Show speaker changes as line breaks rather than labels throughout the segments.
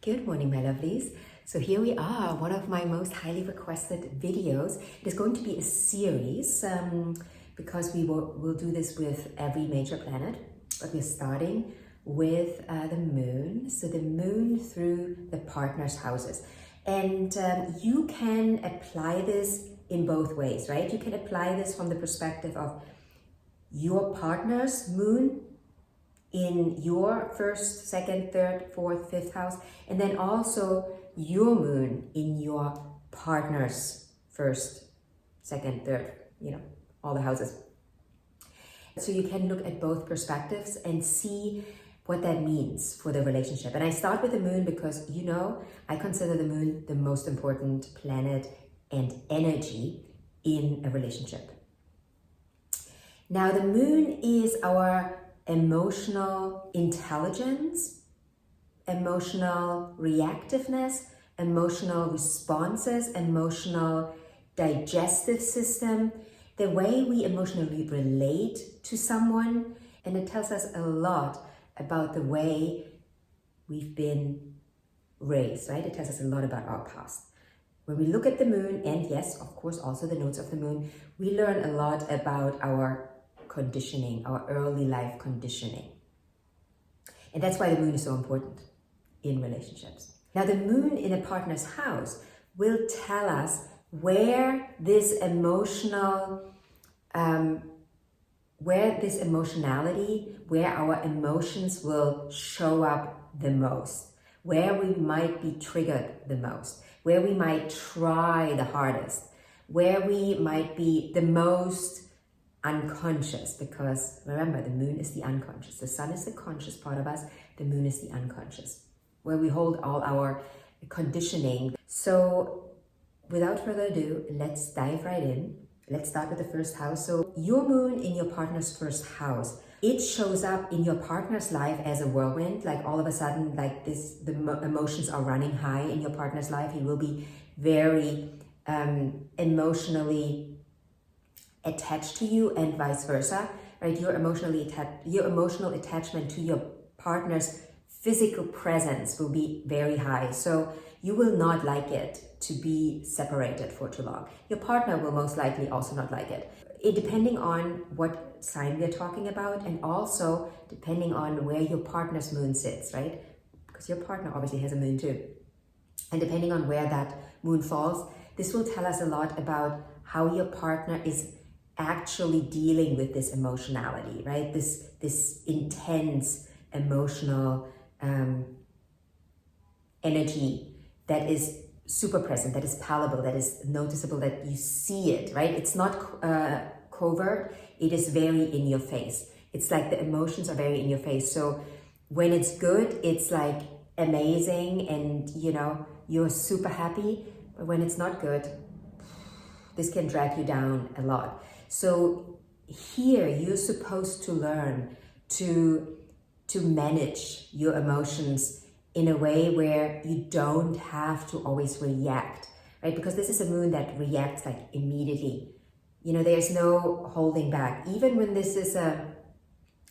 Good morning, my lovelies. So here we are, one of my most highly requested videos. It is going to be a series because we'll do this with every major planet, but we're starting with the moon. So the moon through the partner's houses. And you can apply this in both ways, right? You can apply this from the perspective of your partner's moon in your first, second, third, fourth, fifth house, and then also your moon in your partner's first, second, third, all the houses. So you can look at both perspectives and see what that means for the relationship. And I start with the moon because, I consider the moon the most important planet and energy in a relationship. Now, the moon is our emotional intelligence, emotional reactiveness, emotional responses, emotional digestive system, the way we emotionally relate to someone. And it tells us a lot about the way we've been raised, right? It tells us a lot about our past. When we look at the moon, and yes, of course, also the nodes of the moon, we learn a lot about our conditioning, our early life conditioning. And that's why the moon is so important in relationships. Now, the moon in a partner's house will tell us where this emotionality, where our emotions will show up the most, where we might be triggered the most, where we might try the hardest, where we might be the most unconscious, because remember, the moon is the unconscious. The sun is the conscious part of us. The moon is the unconscious, where we hold all our conditioning. So without further ado, let's dive right in. Let's start with the first house. So your moon in your partner's first house, it shows up in your partner's life as a whirlwind. Like all of a sudden, like this, the emotions are running high in your partner's life. He will be very emotionally attached to you, and vice versa, right? Your emotional attachment to your partner's physical presence will be very high. So you will not like it to be separated for too long. Your partner will most likely also not like it. Depending on what sign we're talking about, and also depending on where your partner's moon sits, right? Because your partner obviously has a moon too. And depending on where that moon falls, this will tell us a lot about how your partner is actually dealing with this emotionality, right? This intense emotional energy that is super present, that is palpable, that is noticeable, that you see it, right? It's not covert, it is very in your face. It's like the emotions are very in your face. So when it's good, it's like amazing and you're super happy. But when it's not good, this can drag you down a lot. So here you're supposed to learn to manage your emotions in a way where you don't have to always react, right? Because this is a moon that reacts like immediately. There's no holding back. Even when this is a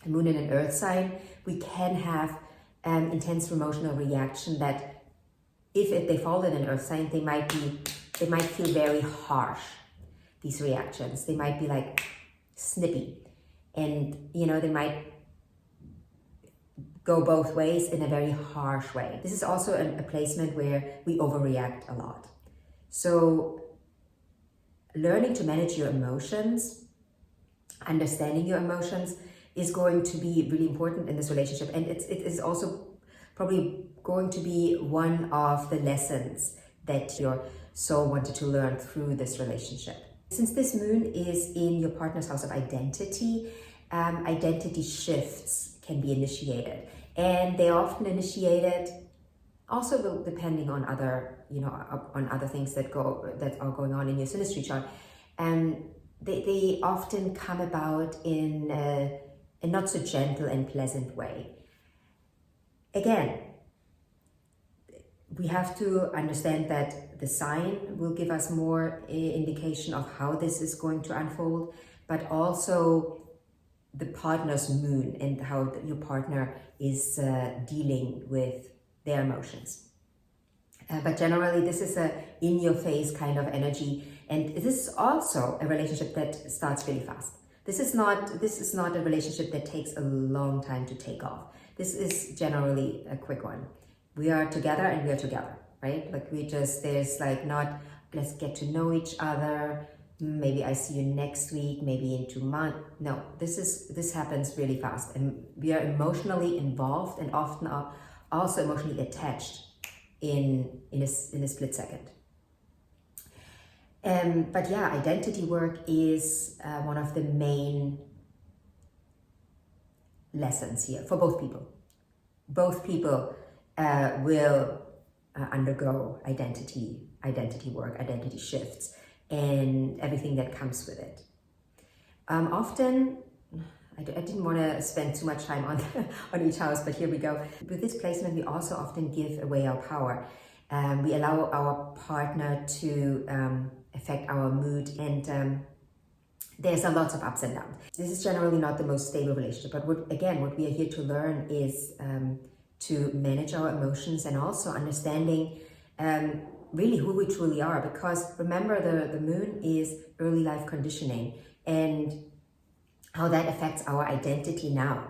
moon in an earth sign, we can have an intense emotional reaction that if they fall in an earth sign, they might feel very harsh. These reactions, they might be like snippy, and they might go both ways in a very harsh way. This is also a placement where we overreact a lot. So learning to manage your emotions, understanding your emotions is going to be really important in this relationship. And it is also probably going to be one of the lessons that your soul wanted to learn through this relationship. Since this moon is in your partner's house of identity, identity shifts can be initiated, and they often initiated also depending on other, on other things that are going on in your synastry chart, and they often come about in a not so gentle and pleasant way. Again, we have to understand that the sign will give us more indication of how this is going to unfold, but also the partner's moon and how your partner is dealing with their emotions. But generally, this is a in-your-face kind of energy, and this is also a relationship that starts really fast. This is not a relationship that takes a long time to take off. This is generally a quick one. We are together and we are together, right? Like there's like not, let's get to know each other. Maybe I see you next week, maybe in 2 months. No, this happens really fast, and we are emotionally involved and often are also emotionally attached in a split second. But yeah, identity work is one of the main lessons here for both people. Both people will undergo identity work, identity shifts, and everything that comes with it. Often, I didn't want to spend too much time on each house, but here we go. With this placement, we also often give away our power. We allow our partner to affect our mood, and there's a lot of ups and downs. This is generally not the most stable relationship, but what we are here to learn is to manage our emotions, and also understanding really who we truly are. Because remember, the moon is early life conditioning, and how that affects our identity now.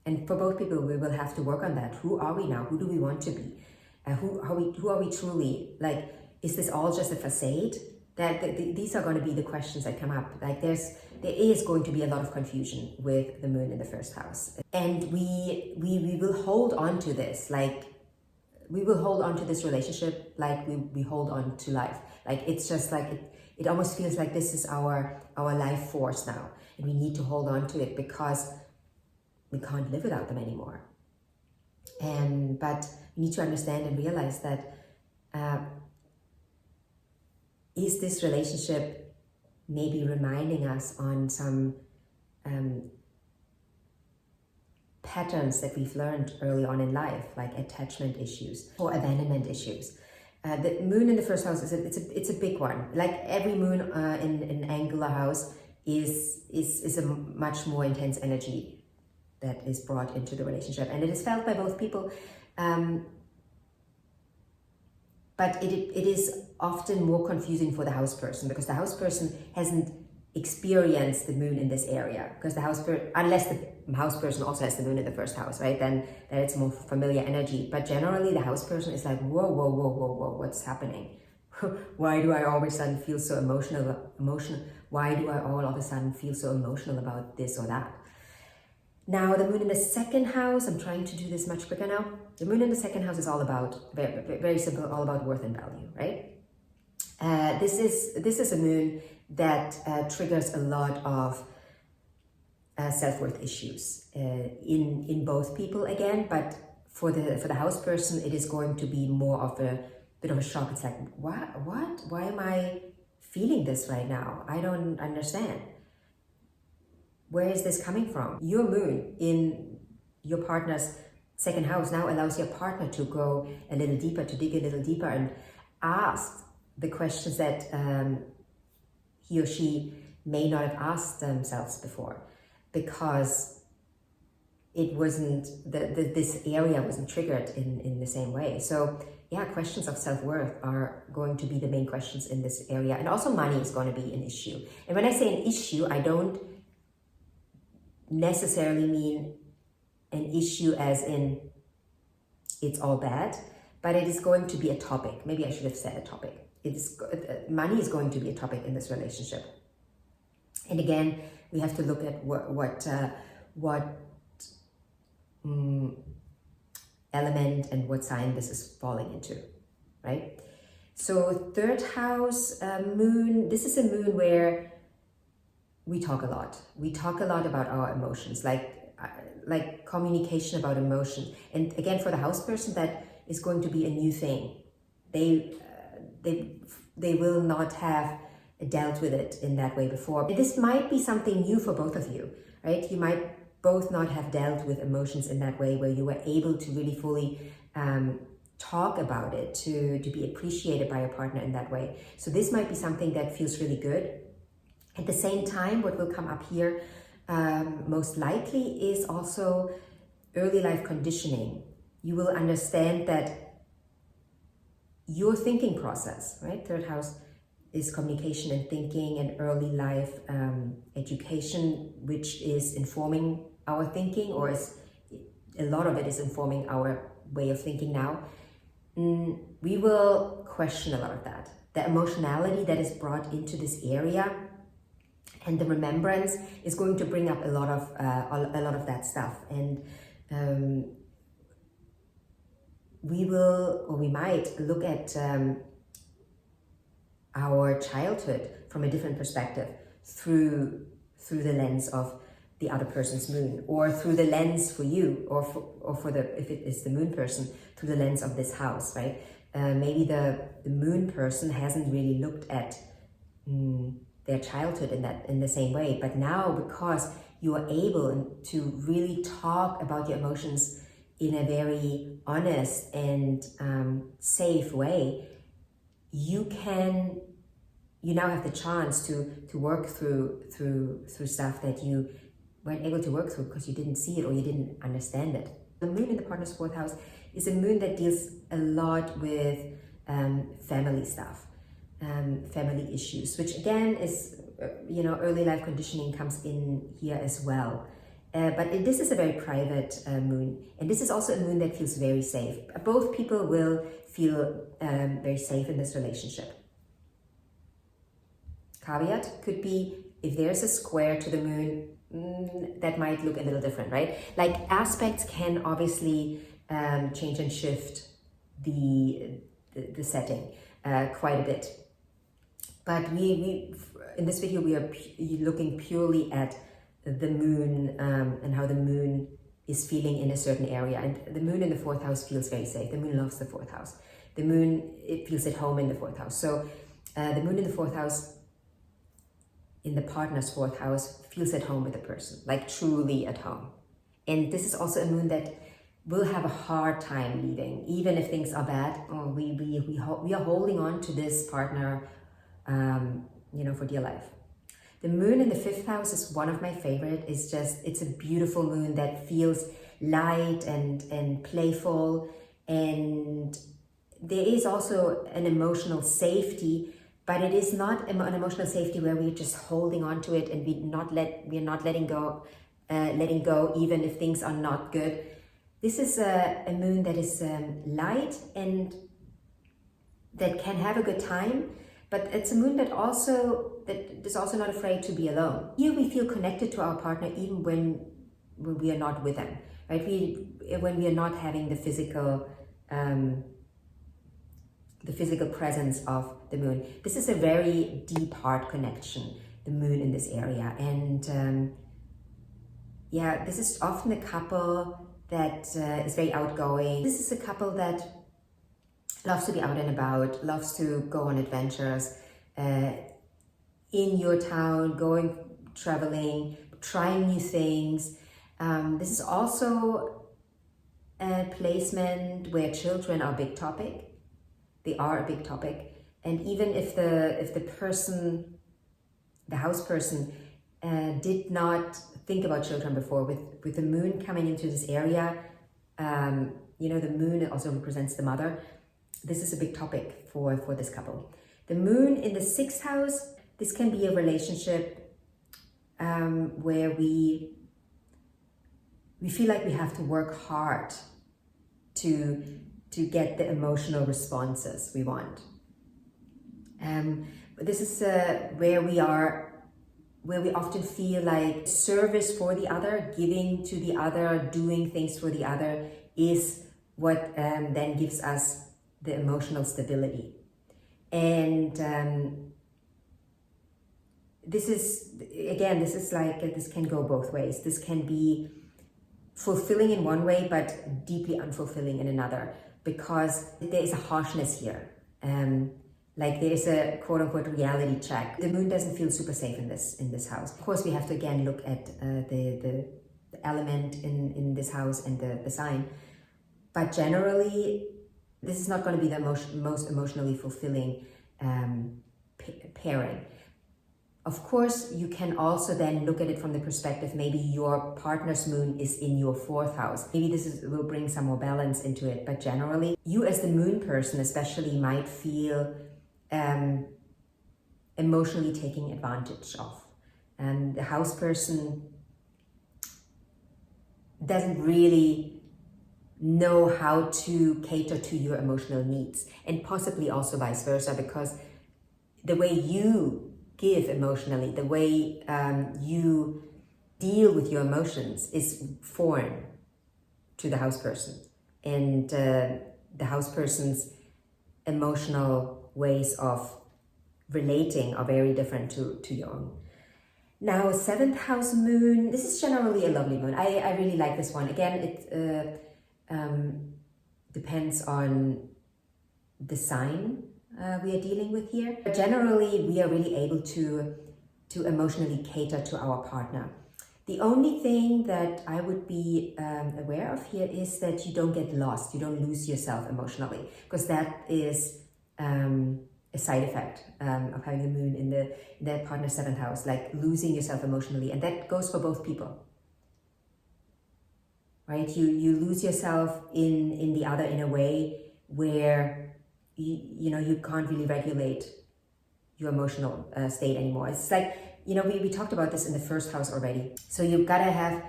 And for both people, we will have to work on that. Who are we now? Who do we want to be? Who are we truly? Like, is this all just a facade? These are going to be the questions that come up. Like there is going to be a lot of confusion with the moon in the first house. And we will hold on to this. Like, we will hold on to this relationship like we hold on to life. Like, it's just like, it almost feels like this is our life force now. And we need to hold on to it because we can't live without them anymore. But we need to understand and realize that is this relationship maybe reminding us on some patterns that we've learned early on in life, like attachment issues or abandonment issues. The moon in the first house it's a big one. Like every moon in an angular house is a much more intense energy that is brought into the relationship, and it is felt by both people. But it is often more confusing for the house person, because the house person hasn't experienced the moon in this area. Because unless the house person also has the moon in the first house, right? Then it's more familiar energy. But generally, the house person is like, whoa, whoa, whoa, whoa, whoa, what's happening? Why do I all of a sudden feel so emotional? Why do I all of a sudden feel so emotional about this or that? Now, the moon in the second house, I'm trying to do this much quicker now. The moon in the second house is all about, very, very simple, all about worth and value, right? This is a moon that triggers a lot of self-worth issues in both people again, but for the house person, it is going to be more of a bit of a shock. It's like, what? Why am I feeling this right now? I don't understand. Where is this coming from? Your moon in your partner's second house now allows your partner to go a little deeper, to dig a little deeper and ask the questions that he or she may not have asked themselves before, because it wasn't, this area wasn't triggered in the same way. So yeah, questions of self-worth are going to be the main questions in this area. And also money is going to be an issue. And when I say an issue, I don't necessarily mean an issue as in it's all bad, but it is going to be a topic. Maybe I should have said a topic. Money is going to be a topic in this relationship. And again, we have to look at what element and what sign this is falling into, right? So third house moon, this is a moon where we talk a lot. We talk a lot about our emotions, like communication about emotion. And again, for the house person, that is going to be a new thing. They will not have dealt with it in that way before. This might be something new for both of you, right? You might both not have dealt with emotions in that way, where you were able to really fully talk about it, to be appreciated by your partner in that way. So this might be something that feels really good. At the same time, what will come up here most likely is also early life conditioning. You will understand that your thinking process, right? Third house is communication and thinking and early life education, which is informing our thinking, or is a lot of it is informing our way of thinking now. We will question a lot of that. The emotionality that is brought into this area and the remembrance is going to bring up a lot of that stuff. And we will, or we might look at our childhood from a different perspective through the lens of the other person's moon, or through the lens for you, or for the, if it is the moon person, through the lens of this house, right? Maybe the moon person hasn't really looked at their childhood in the same way, but now, because you are able to really talk about your emotions in a very honest and safe way, you now have the chance to work through stuff that you weren't able to work through because you didn't see it or you didn't understand it. The moon in the partner's fourth house is a moon that deals a lot with family stuff, family issues, which again is, early life conditioning comes in here as well. But this is a very private moon, and this is also a moon that feels very safe. Both people will feel very safe in this relationship. Caveat could be, if there's a square to the moon, that might look a little different, right? Like, aspects can obviously change and shift the setting quite a bit. But we in this video, we are looking purely at the moon and how the moon is feeling in a certain area. And the moon in the fourth house feels very safe. The moon loves the fourth house. The moon, it feels at home in the fourth house. So the moon in the fourth house, in the partner's fourth house, feels at home with the person, like truly at home. And this is also a moon that will have a hard time leaving, even if things are bad. We are holding on to this partner, for dear life. The moon in the fifth house is one of my favorite. It's a beautiful moon that feels light and playful. And there is also an emotional safety, but it is not an emotional safety where we're just holding on to it and we're not letting go even if things are not good. This is a moon that is light and that can have a good time, but it's a moon that is also not afraid to be alone. Here we feel connected to our partner even when we are not with them, right? When we are not having the physical presence of the moon. This is a very deep heart connection, the moon in this area. And this is often a couple that is very outgoing. This is a couple that loves to be out and about, loves to go on adventures in your town, traveling, trying new things. This is also a placement where children are a big topic. They are a big topic. And even if the person, the house person, did not think about children before, with the moon coming into this area, the moon also represents the mother. This is a big topic for this couple. The moon in the sixth house, this can be a relationship where we feel like we have to work hard to get the emotional responses we want. This is where we often feel like service for the other, giving to the other, doing things for the other is what then gives us the emotional stability. And this can go both ways. This can be fulfilling in one way, but deeply unfulfilling in another, because there is a harshness here. Like there is a quote-unquote reality check. The moon doesn't feel super safe in this house. Of course, we have to again look at the element in this house and the sign. But generally, this is not going to be the most emotionally fulfilling pairing. Of course, you can also then look at it from the perspective, maybe your partner's moon is in your 4th house. Maybe will bring some more balance into it. But generally, you as the moon person especially might feel emotionally taken advantage of. And the house person doesn't really know how to cater to your emotional needs, and possibly also vice versa, because the way you give emotionally, the way you deal with your emotions is foreign to the house person, and the house person's emotional ways of relating are very different to your own. Now, 7th house moon, this is generally a lovely moon. I really like this one. Again, it depends on the sign we are dealing with here. But generally, we are really able to emotionally cater to our partner. The only thing that I would be aware of here is that you don't get lost, you don't lose yourself emotionally, because that is a side effect of having the moon in the partner's 7th house, like losing yourself emotionally, and that goes for both people. Right? You lose yourself in the other in a way where you can't really regulate your emotional state anymore. It's like, we talked about this in the 1st house already. So you've got to have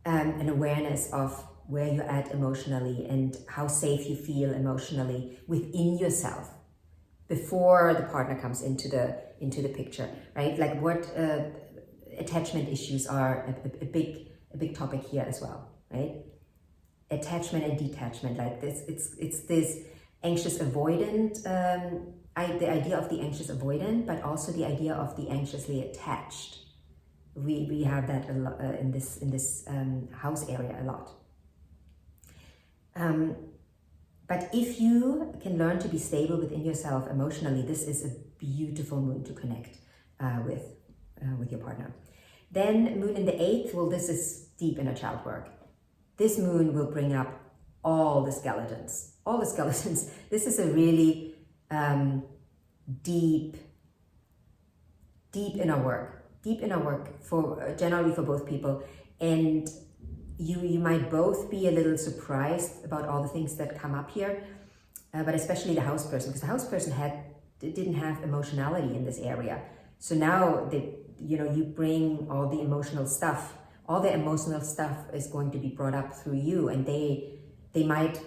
an awareness of where you're at emotionally and how safe you feel emotionally within yourself before the partner comes into the picture, right? Like what attachment issues are a big topic here as well, right? Attachment and detachment, like this, it's this anxious avoidant, the idea of the anxious avoidant, but also the idea of the anxiously attached. We have that a lot in this house area a lot. But if you can learn to be stable within yourself emotionally, this is a beautiful moon to connect with your partner. Then moon in the 8th, well, this is deep inner child work. This moon will bring up all the skeletons. This is a really deep inner work for generally for both people, and you might both be a little surprised about all the things that come up here, but especially the house person, because the house person didn't have emotionality in this area. So now you bring all the emotional stuff. All the emotional stuff is going to be brought up through you, and they might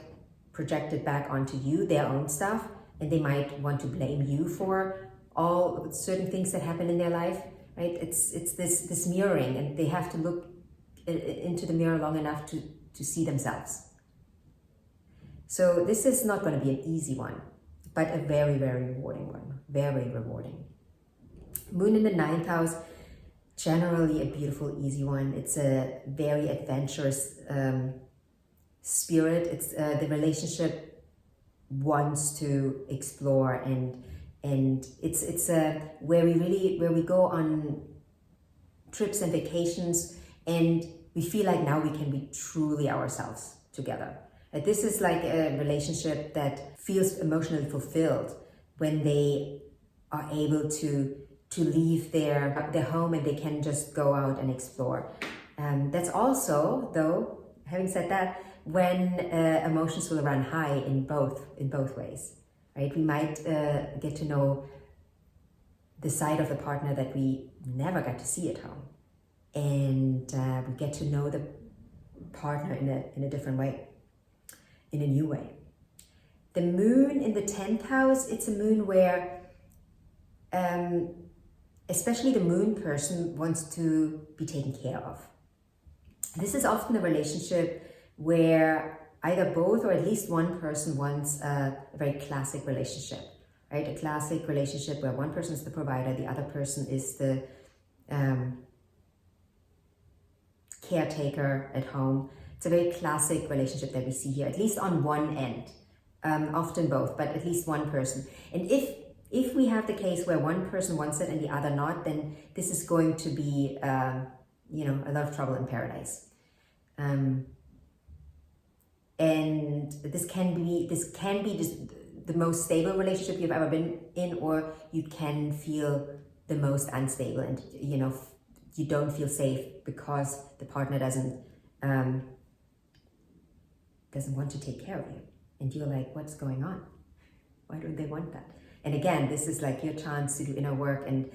project it back onto you, their own stuff, and they might want to blame you for all certain things that happen in their life, right? It's this mirroring, and they have to look into the mirror long enough to see themselves. So this is not going to be an easy one, but a very, very rewarding one. Very rewarding. Moon in the 9th house, generally a beautiful, easy one. It's a very adventurous spirit. It's the relationship wants to explore, and it's where we go on trips and vacations, and we feel like now we can be truly ourselves together. This is like a relationship that feels emotionally fulfilled when they are able to leave their home and they can just go out and explore. That's also, though, having said that, when emotions will run high in both ways, right? We might get to know the side of the partner that we never got to see at home, and we get to know the partner in a different way, in a new way. The moon in the 10th house, it's a moon where especially the moon person wants to be taken care of. This is often a relationship where either both or at least one person wants a very classic relationship, right? A classic relationship where one person is the provider, the other person is the caretaker at home. It's a very classic relationship that we see here, at least on one end, often both, but at least one person. And if we have the case where one person wants it and the other not, then this is going to be, a lot of trouble in paradise. And this can be just the most stable relationship you've ever been in, or you can feel the most unstable, and you don't feel safe because the partner doesn't want to take care of you, and you're like, what's going on? Why don't they want that? And again, this is like your chance to do inner work, and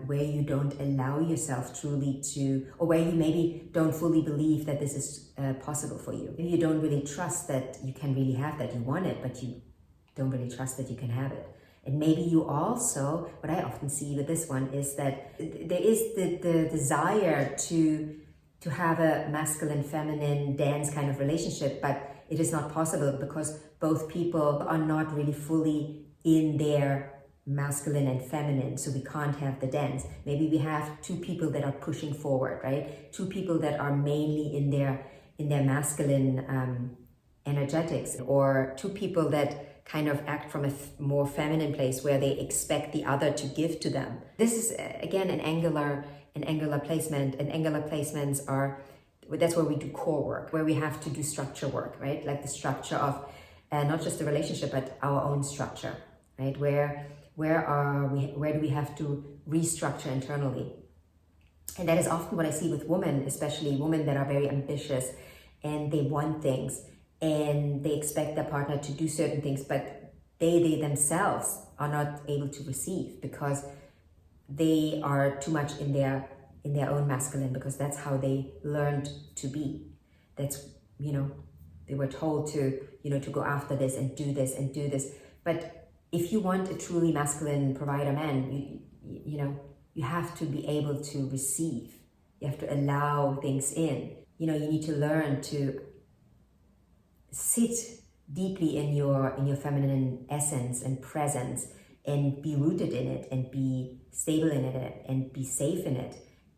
where you don't allow yourself truly to, or where you maybe don't fully believe that this is possible for you. Maybe you don't really trust that you can really have that. You want it, but you don't really trust that you can have it. And maybe you also, what I often see with this one is that there is the desire to have a masculine, feminine dance kind of relationship, but it is not possible because both people are not really fully in their masculine and feminine, so we can't have the dance. Maybe we have two people that are pushing forward, right? Two people that are mainly in their masculine energetics, or two people that kind of act from a more feminine place where they expect the other to give to them. This is again an angular placement, and angular placements that's where we do core work, where we have to do structure work, right? Like the structure of not just the relationship, but our own structure, right? Where do we have to restructure internally? And that is often what I see with women, especially women that are very ambitious and they want things and they expect their partner to do certain things, but they themselves are not able to receive because they are too much in their own masculine, because that's how they learned to be. That's, they were told to go after this and do this and do this. But if you want a truly masculine provider man, you have to be able to receive. You have to allow things in. You need to learn to sit deeply in your feminine essence and presence, and be rooted in it, and be stable in it, and be safe in it,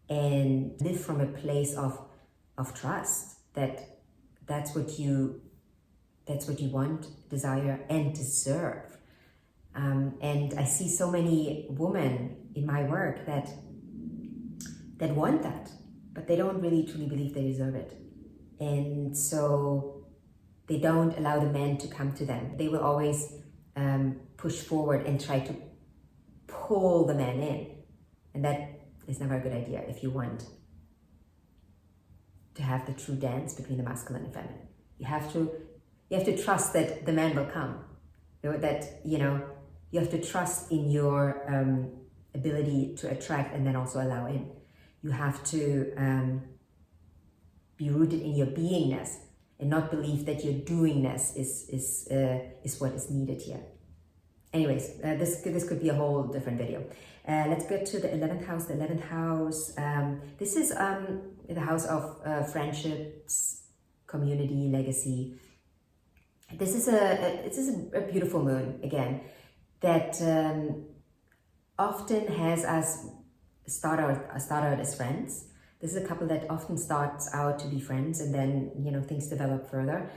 and live from a place of trust that that's what you want, desire, and deserve. And I see so many women in my work that want that, but they don't really truly believe they deserve it. And so they don't allow the men to come to them. They will always push forward and try to pull the man in. And that is never a good idea if you want to have the true dance between the masculine and feminine. You have to trust that the man will come. You have to trust in your ability to attract and then also allow in. You have to be rooted in your beingness and not believe that your doingness is what is needed here. Anyways, this could be a whole different video. Let's get to the 11th house. The 11th house, this is the house of friendships, community, legacy. This is a beautiful moon, again, that often has us start out as friends. This is a couple that often starts out to be friends, and then things develop further.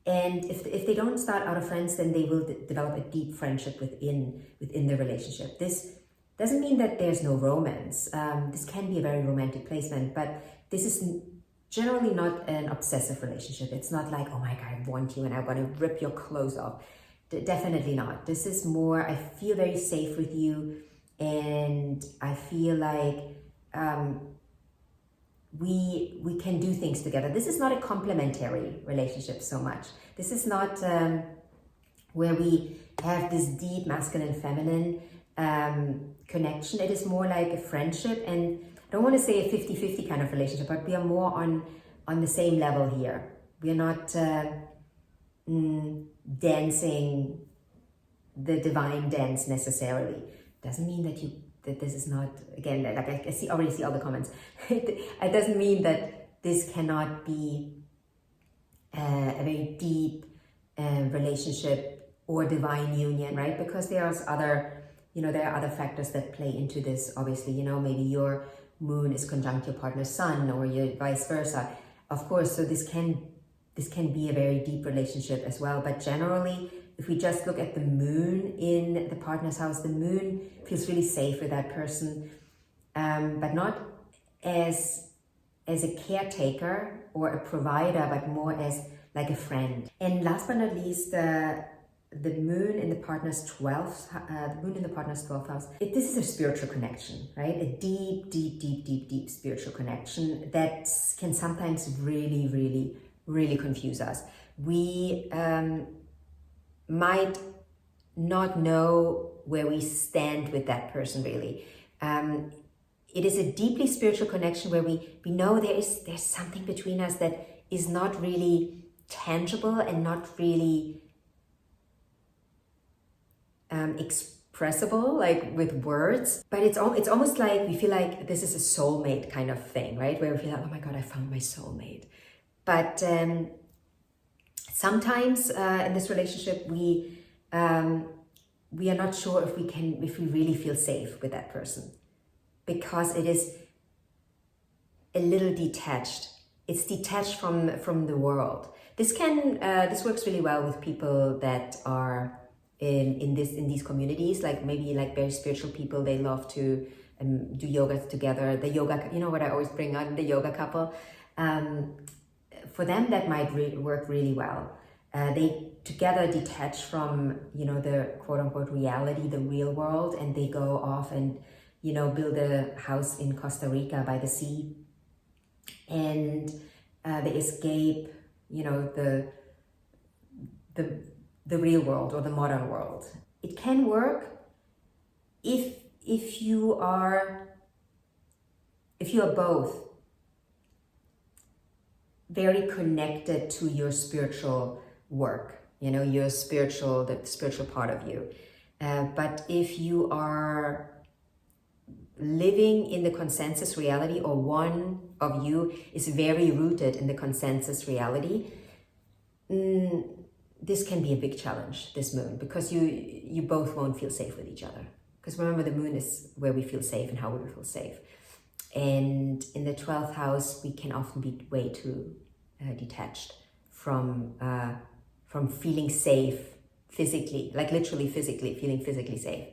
And if they don't start out of friends, then they will develop a deep friendship within the relationship. This doesn't mean that there's no romance. This can be a very romantic placement, but this is generally not an obsessive relationship. It's not like, oh my God, I want you and I want to rip your clothes off. Definitely not. This is more, I feel very safe with you, and I feel like we can do things together. This is not a complementary relationship so much. This is not where we have this deep masculine feminine connection. It is more like a friendship, and I don't want to say a 50-50 kind of relationship, but we are more on the same level here. We are not dancing the divine dance necessarily. Doesn't mean that this is not, again, like I already see all the comments. It doesn't mean that this cannot be a very deep relationship or divine union, right? Because there are other factors that play into this. Obviously, maybe your moon is conjunct your partner's sun, or your vice versa. Of course, so this can be a very deep relationship as well. But generally, if we just look at the moon in the partner's house, the moon feels really safe with that person, but not as a caretaker or a provider, but more as like a friend. And last but not least, the moon in the partner's 12th, house. This is a spiritual connection, right? A deep, deep, deep, deep, deep spiritual connection that can sometimes really, really, really confuse us. We might not know where we stand with that person, really. It is a deeply spiritual connection where we know there's something between us that is not really tangible and not really expressible, like with words, but it's almost like we feel like this is a soulmate kind of thing, right? Where we feel like, oh my God, I found my soulmate. But sometimes in this relationship, we are not sure if we really feel safe with that person, because it is a little detached. It's detached from the world. This works really well with people that are in these communities, like maybe like very spiritual people. They love to do yoga together. The yoga, you know what I always bring on, the yoga couple. For them, that might work really well. They together detach from, you know, the quote unquote reality, the real world, and they go off and, you know, build a house in Costa Rica by the sea, and they escape, you know, the real world or the modern world. It can work if you are both very connected to your spiritual work, you know, the spiritual part of you. But if you are living in the consensus reality, or one of you is very rooted in the consensus reality, this can be a big challenge, this moon, because you both won't feel safe with each other. Because remember, the moon is where we feel safe and how we feel safe. And in the 12th house, we can often be way too detached from feeling safe physically, like literally physically, feeling physically safe.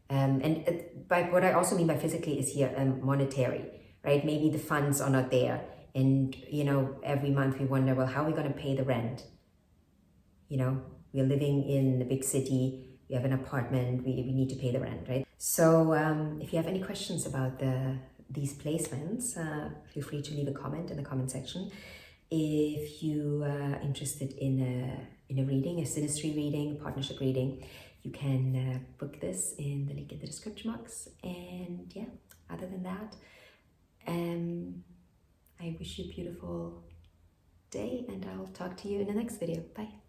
And by what I also mean by physically is here monetary, right? Maybe the funds are not there, and, you know, every month we wonder, well, how are we going to pay the rent? You know, we're living in a big city, we have an apartment, we need to pay the rent, right? So if you have any questions about these placements, feel free to leave a comment in the comment section. If you are interested in a reading, a Synastry reading, a partnership reading, you can book this in the link in the description box. And yeah, other than that, I wish you a beautiful day, and I'll talk to you in the next video. Bye.